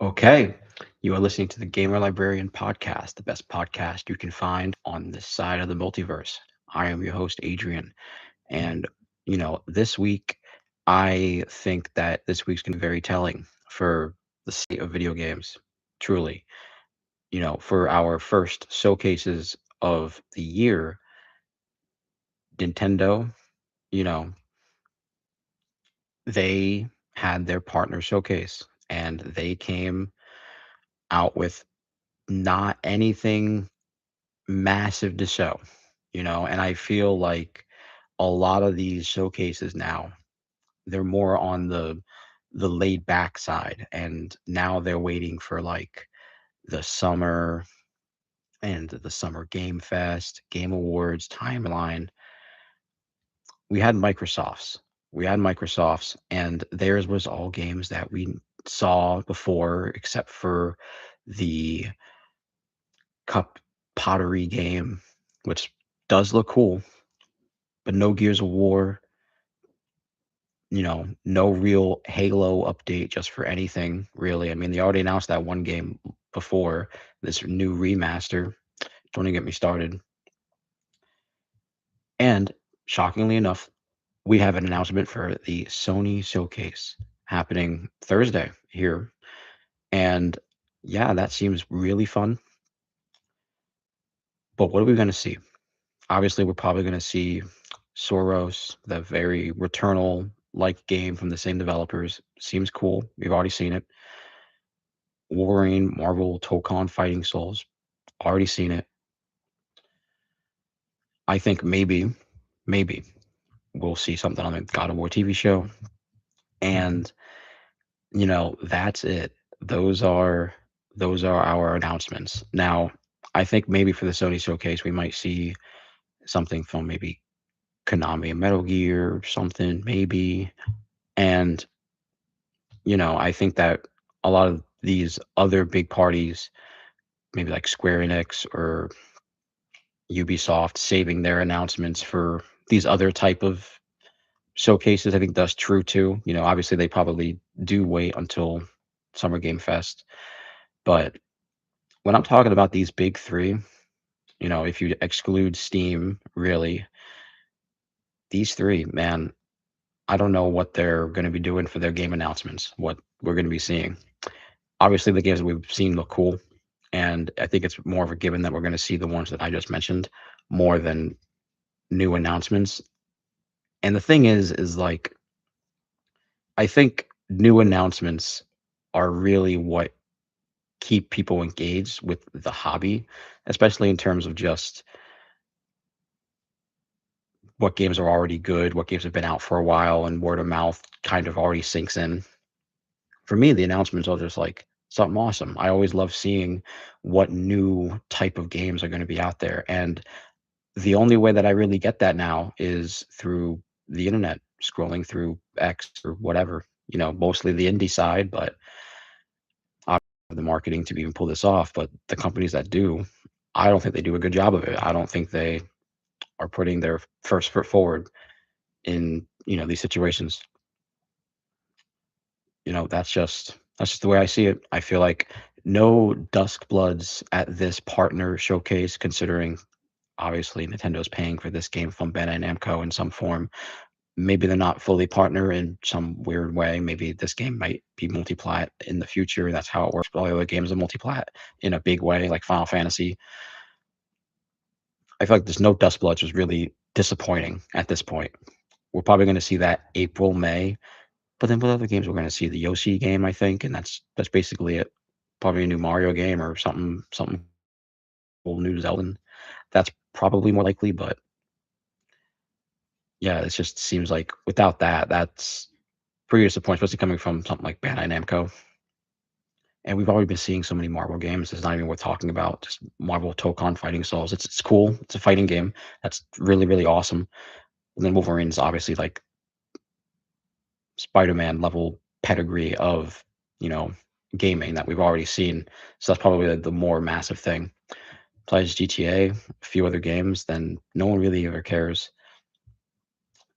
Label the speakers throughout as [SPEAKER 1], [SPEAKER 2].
[SPEAKER 1] Okay, you are listening to the Gamer Librarian podcast, the best podcast you can find on this side of the multiverse. I am your host, Adrian. And, this week, I think that this week's going to be very telling for the state of video games, truly. For our first showcases of the year, Nintendo, you know, they had their partner showcase and they came out with not anything massive to show, and I feel like a lot of these showcases now, they're more on the laid back side, and now they're waiting for like the summer and the summer game fest, game awards timeline. We had Microsoft's. We had Microsoft's and theirs was all games that we saw before except for the cup pottery game, which does look cool, but no Gears of War, no real Halo update just for anything, really. I mean, they already announced that one game before this new remaster. Don't even get me started. And shockingly enough, we have an announcement for the Sony Showcase happening Thursday here. And yeah, that seems really fun. But what are we going to see? Obviously, we're probably going to see Soros, the very Returnal like game from the same developers. Seems cool. We've already seen it. Wolverine, Marvel, Tokon Fighting Souls. Already seen it. I think maybe we'll see something on the God of War TV show. And that's it. Those are those are our announcements. Now, I think maybe for the Sony showcase we might see something from maybe Konami and Metal Gear or something, maybe. And I think that a lot of these other big parties, maybe like Square Enix or Ubisoft, saving their announcements for these other type of showcases, I think that's true too. Obviously they probably do wait until Summer Game Fest. But when I'm talking about these big three, if you exclude Steam, really, these three, man, I don't know what they're going to be doing for their game announcements, what we're going to be seeing. Obviously, the games that we've seen look cool, and I think it's more of a given that we're going to see the ones that I just mentioned more than new announcements. And the thing is like, I think new announcements are really what keep people engaged with the hobby, especially in terms of just what games are already good, what games have been out for a while, and word of mouth kind of already sinks in. For me, the announcements are just like something awesome. I always love seeing what new type of games are going to be out there. And the only way that I really get that now is through the internet, scrolling through X or whatever, mostly the indie side, but I don't have the marketing to even pull this off. But the companies that do, I don't think they do a good job of it. I don't think they are putting their first foot forward in, these situations. That's just the way I see it. I feel like no Dusk Bloods at this partner showcase, considering obviously Nintendo's paying for this game from Bandai Namco in some form. Maybe they're not fully partner in some weird way. Maybe this game might be multiplat in the future. That's how it works. But all the other games are multiplat in a big way, like Final Fantasy. I feel like there's no Dust Bloods was really disappointing at this point. We're probably going to see that April, May. But then with other games, we're going to see the Yoshi game, I think, and that's basically it. Probably a new Mario game or something cool, new Zelda. That's probably more likely, but yeah, it just seems like without that, that's pretty disappointing, especially coming from something like Bandai Namco. And we've already been seeing so many Marvel games. It's not even worth talking about. Just Marvel Tokon Fighting Souls. It's cool. It's a fighting game. That's really really awesome. And then Wolverine's obviously like Spider-Man level pedigree of, you know, gaming that we've already seen. So that's probably the more massive thing. Besides GTA, a few other games, then no one really ever cares.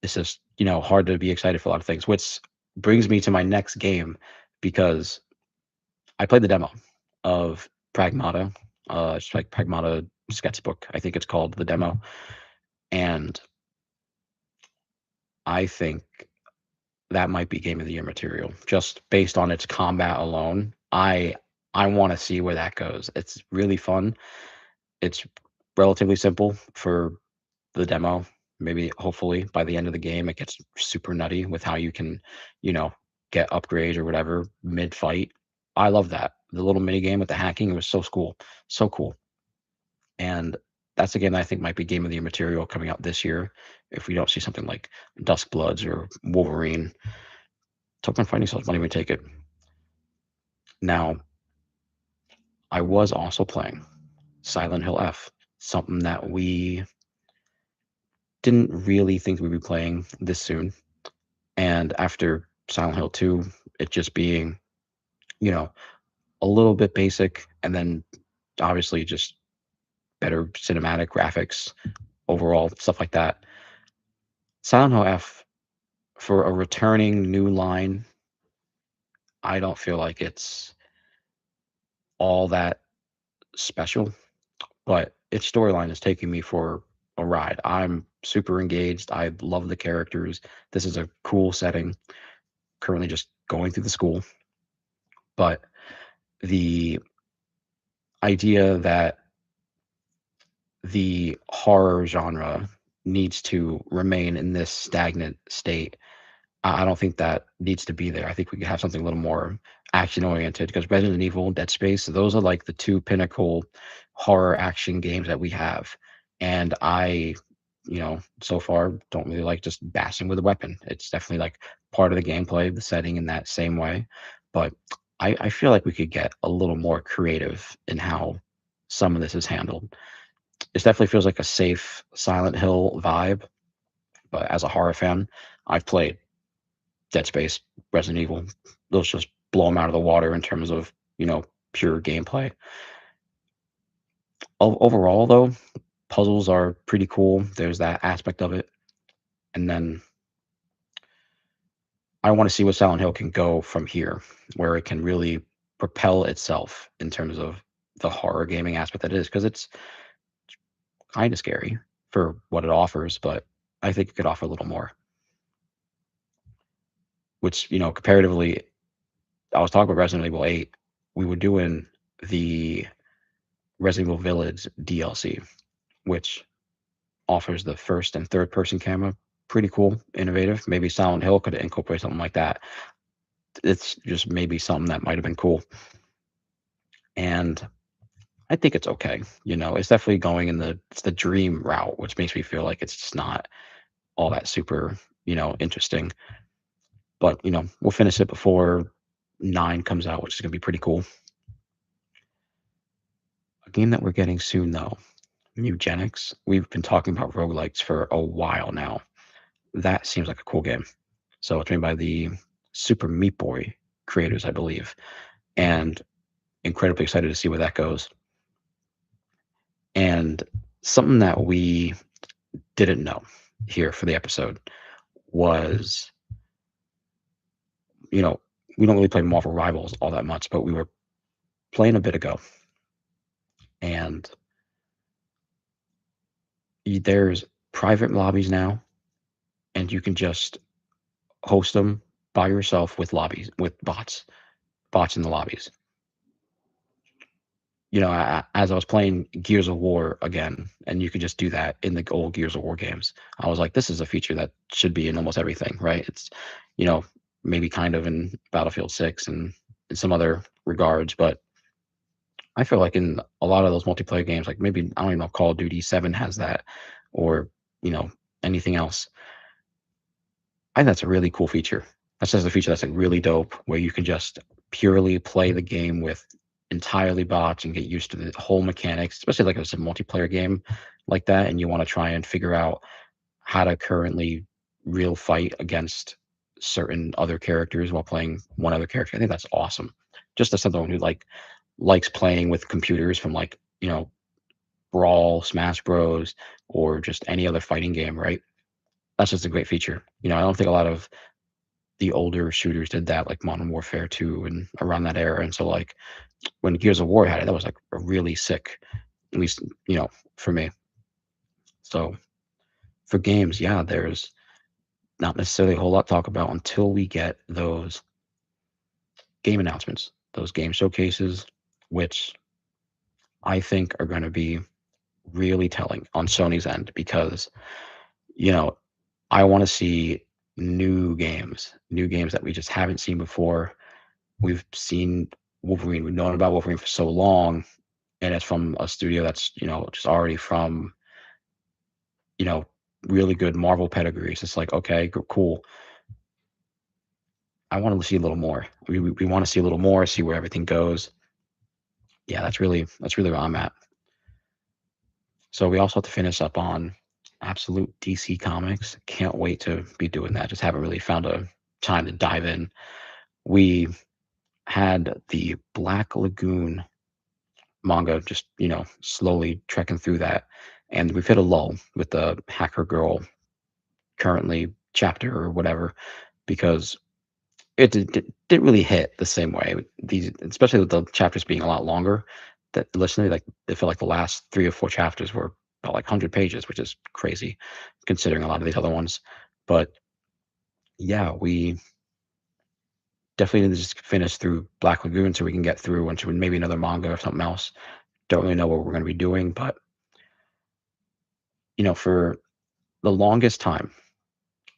[SPEAKER 1] It's just, hard to be excited for a lot of things, which brings me to my next game because I played the demo of Pragmata, it's like Pragmata Sketchbook, I think it's called, the demo, and I think that might be game of the year material just based on its combat alone. I want to see where that goes. It's really fun. It's relatively simple for the demo. Maybe hopefully by the end of the game it gets super nutty with how you can, you know, get upgrades or whatever mid fight. I love that. The little mini game with the hacking, it was so cool. So cool. And that's a game that I think might be game of the year material coming out this year if we don't see something like Dusk Bloods or Wolverine. Token Fighting Styles might even take it. Now, I was also playing Silent Hill F, something that we didn't really think we'd be playing this soon. And after Silent Hill 2, it just being, you know, a little bit basic and then obviously just better cinematic graphics, overall, stuff like that. Silent Hill F, for a returning new line, I don't feel like it's all that special, but its storyline is taking me for a ride. I'm super engaged. I love the characters. This is a cool setting. Currently just going through the school, but the idea that the horror genre needs to remain in this stagnant state, I don't think that needs to be there. I think we could have something a little more action oriented because Resident Evil, Dead Space, those are like the two pinnacle horror action games that we have. And I, so far don't really like just bashing with a weapon. It's definitely like part of the gameplay, the setting in that same way. But I feel like we could get a little more creative in how some of this is handled. It definitely feels like a safe Silent Hill vibe. But as a horror fan, I've played Dead Space, Resident Evil, those just blow them out of the water in terms of, pure gameplay. Overall, though, puzzles are pretty cool. There's that aspect of it. And then I want to see what Silent Hill can go from here, where it can really propel itself in terms of the horror gaming aspect that it is, because it's kind of scary for what it offers, but I think it could offer a little more, which, comparatively, I was talking about Resident Evil 8. We were doing the Resident Evil Village DLC, which offers the first and third person camera. Pretty cool, innovative. Maybe Silent Hill could incorporate something like that. It's just maybe something that might have been cool. And I think it's okay. It's definitely going in the dream route, which makes me feel like it's just not all that super, interesting. But we'll finish it before 9 comes out, which is gonna be pretty cool. A game that we're getting soon though, Eugenics. We've been talking about roguelikes for a while now. That seems like a cool game. So it's made by the Super Meat Boy creators, I believe, and incredibly excited to see where that goes. And something that we didn't know here for the episode was, you know, we don't really play Marvel Rivals all that much, but we were playing a bit ago, and there's private lobbies now, and you can just host them by yourself with lobbies with bots in the lobbies. As I was playing Gears of War again, and you could just do that in the old Gears of War games, I was like, this is a feature that should be in almost everything, right? It's, you know, maybe kind of in Battlefield 6 and in some other regards, but I feel like in a lot of those multiplayer games, like maybe, I don't even know if Call of Duty 7 has that or, you know, anything else. I think that's a really cool feature. That's just a feature that's like really dope where you can just purely play the game with entirely bots and get used to the whole mechanics, especially like if it's a multiplayer game like that and you want to try and figure out how to currently real fight against certain other characters while playing one other character. I think that's awesome. Just as someone who likes playing with computers from Brawl, Smash Bros, or just any other fighting game, right? That's just a great feature. I don't think a lot of the older shooters did that, like Modern Warfare 2 and around that era. And so like when Gears of War had it, that was like a really sick, at least, you know, for me. So for games, yeah, there's not necessarily a whole lot to talk about until we get those game announcements, those game showcases, which I think are going to be really telling on Sony's end because, you know, I want to see new games that we just haven't seen before. We've seen Wolverine, we've known about Wolverine for so long, and it's from a studio that's, you know, just already from, you know, really good Marvel pedigrees. It's like, okay, cool. I want to see a little more. We want to see a little more, see where everything goes. Yeah, that's really where I'm at. So we also have to finish up on absolute DC Comics. Can't wait to be doing that. Just haven't really found a time to dive in. We had the Black Lagoon manga, just slowly trekking through that, and we've hit a lull with the Hacker Girl currently chapter or whatever because didn't really hit the same way. These, especially with the chapters being a lot longer, that listening like it felt like the last 3 or 4 chapters were about like 100 pages, which is crazy considering a lot of these other ones. But yeah, we definitely need to just finish through Black Lagoon so we can get through into maybe another manga or something else. Don't really know what we're going to be doing, but for the longest time,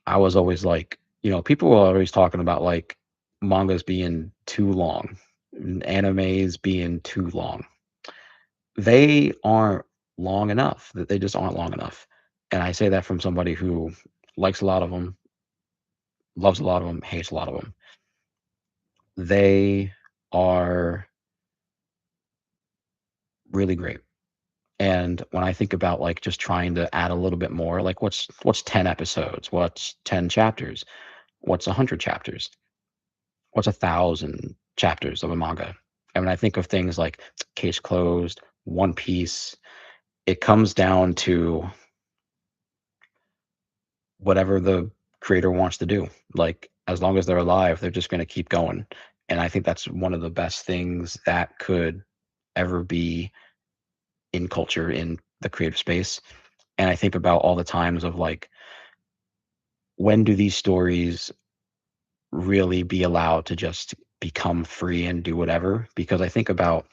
[SPEAKER 1] I was always like, people were always talking about like mangas being too long, and animes being too long. They aren't long enough. That they just aren't long enough. And I say that from somebody who likes a lot of them, loves a lot of them, hates a lot of them. They are really great. And when I think about like just trying to add a little bit more, like what's 10 episodes? What's 10 chapters? What's 100 chapters? What's 1,000 chapters of a manga? And when I think of things like Case Closed, One Piece, it comes down to whatever the creator wants to do. Like as long as they're alive, they're just going to keep going. And I think that's one of the best things that could ever be in culture in the creative space. And I think about all the times of like, when do these stories really be allowed to just become free and do whatever? Because I think about,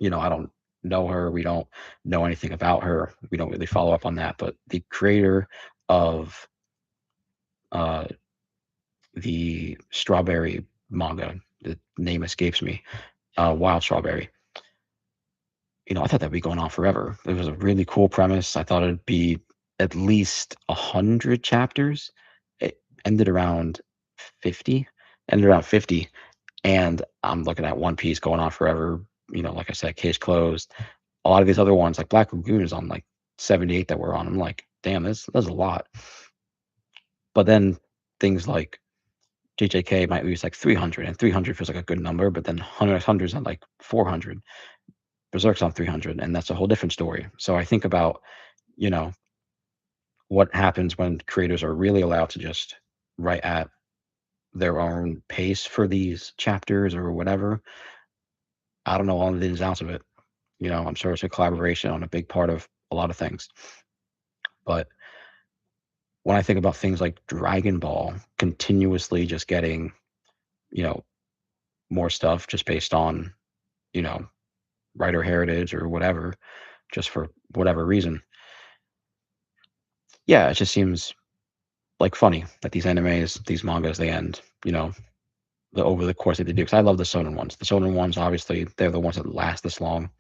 [SPEAKER 1] I don't know her, we don't know anything about her, we don't really follow up on that, but the creator of uh the strawberry manga, the name escapes me, Wild Strawberry. I thought that'd be going on forever. It was a really cool premise. I thought it'd be at least 100 chapters. It ended around 50, ended around 50. And I'm looking at One Piece going on forever. Like I said, Case Closed. A lot of these other ones, like Black Lagoon is on like 78 that we're on. I'm like, damn, that's a lot. But then things like JJK might lose like 300, and 300 feels like a good number, but then 100's on like 400. Berserk's on 300, and that's a whole different story. So I think about, you know, what happens when creators are really allowed to just write at their own pace for these chapters or whatever. I don't know all the ins and outs of it. I'm sure it's a collaboration on a big part of a lot of things. But when I think about things like Dragon Ball continuously just getting, you know, more stuff just based on, you know, writer heritage or whatever, just for whatever reason. Yeah, it just seems like funny that these animes, these mangas, they end, over the course that they do. Because I love the Shonen ones. The Shonen ones, obviously, they're the ones that last this long.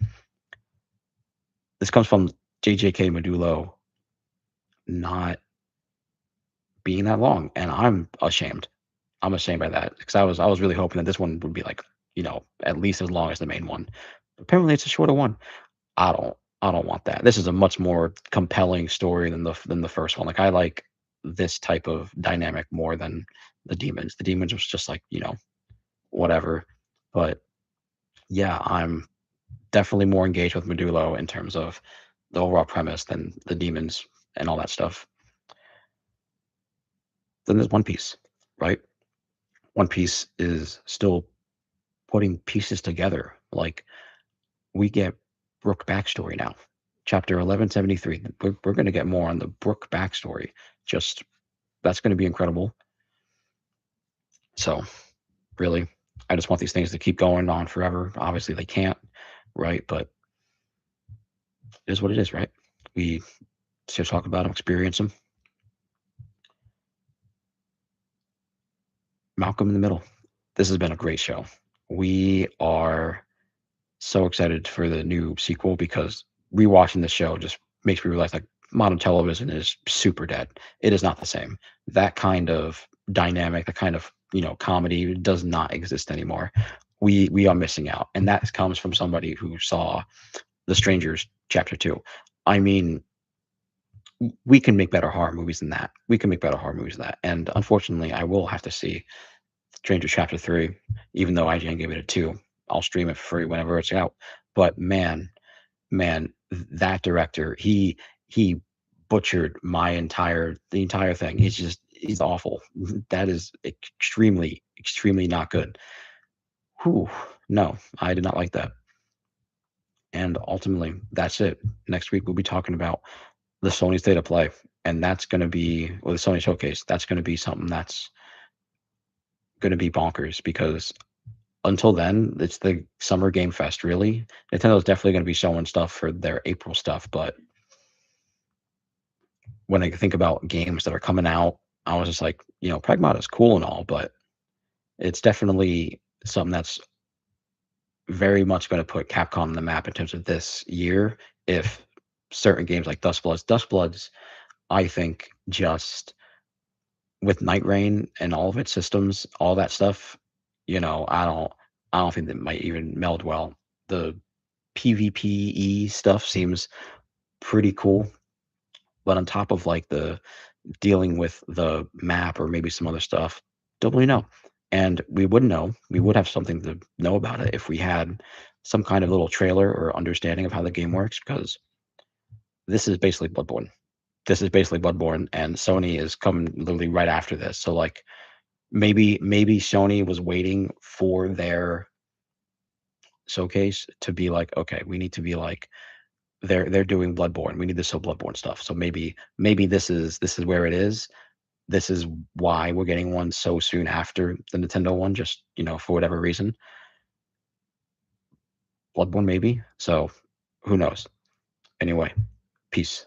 [SPEAKER 1] This comes from JJK Medulo not being that long, and I'm ashamed. I'm ashamed by that because I was really hoping that this one would be like, at least as long as the main one. Apparently, it's a shorter one. I don't want that. This is a much more compelling story than the first one. Like I like this type of dynamic more than the demons. The demons was just like, whatever. But yeah, I'm definitely more engaged with Medulo in terms of the overall premise than the demons and all that stuff. Then there's One Piece, right? One Piece is still putting pieces together. Like we get Brook backstory now. Chapter 1173. We're going to get more on the Brook backstory. Just that's going to be incredible. So really, I just want these things to keep going on forever. Obviously, they can't, right? But it is what it is, right? We just talk about them, experience them. Malcolm in the Middle. This has been a great show. We are so excited for the new sequel because rewatching the show just makes me realize like modern television is super dead. It is not the same. That kind of dynamic, the kind of comedy does not exist anymore. We are missing out, and that comes from somebody who saw The Strangers Chapter Two. I mean, we can make better horror movies than that. We can make better horror movies than that. And unfortunately, I will have to see Stranger Chapter 3, even though IGN gave it a 2. I'll stream it for free whenever it's out. But man, that director, he butchered the entire thing. He's awful. That is extremely, extremely not good. Whew, no, I did not like that. And ultimately, that's it. Next week we'll be talking about the Sony State of Play, and that's going to be or the Sony Showcase. That's going to be something that's going to be bonkers because until then, it's the Summer Game Fest, really. Nintendo's definitely gonna be showing stuff for their April stuff, but when I think about games that are coming out, I was just like, Pragmata is cool and all, but it's definitely something that's very much gonna put Capcom on the map in terms of this year if certain games like Dust Bloods, I think just with Night Rain and all of its systems, all that stuff, I don't think that might even meld well. The PvPe stuff seems pretty cool, but on top of like the dealing with the map or maybe some other stuff, don't really know. And we would know, we would have something to know about it if we had some kind of little trailer or understanding of how the game works, because this is basically Bloodborne. This is basically Bloodborne, and Sony is coming literally right after this. So like maybe Sony was waiting for their showcase to be like, okay, we need to be like they're doing Bloodborne. We need to show Bloodborne stuff. So maybe this is where it is. This is why we're getting one so soon after the Nintendo one, just for whatever reason. Bloodborne maybe. So who knows? Anyway, peace.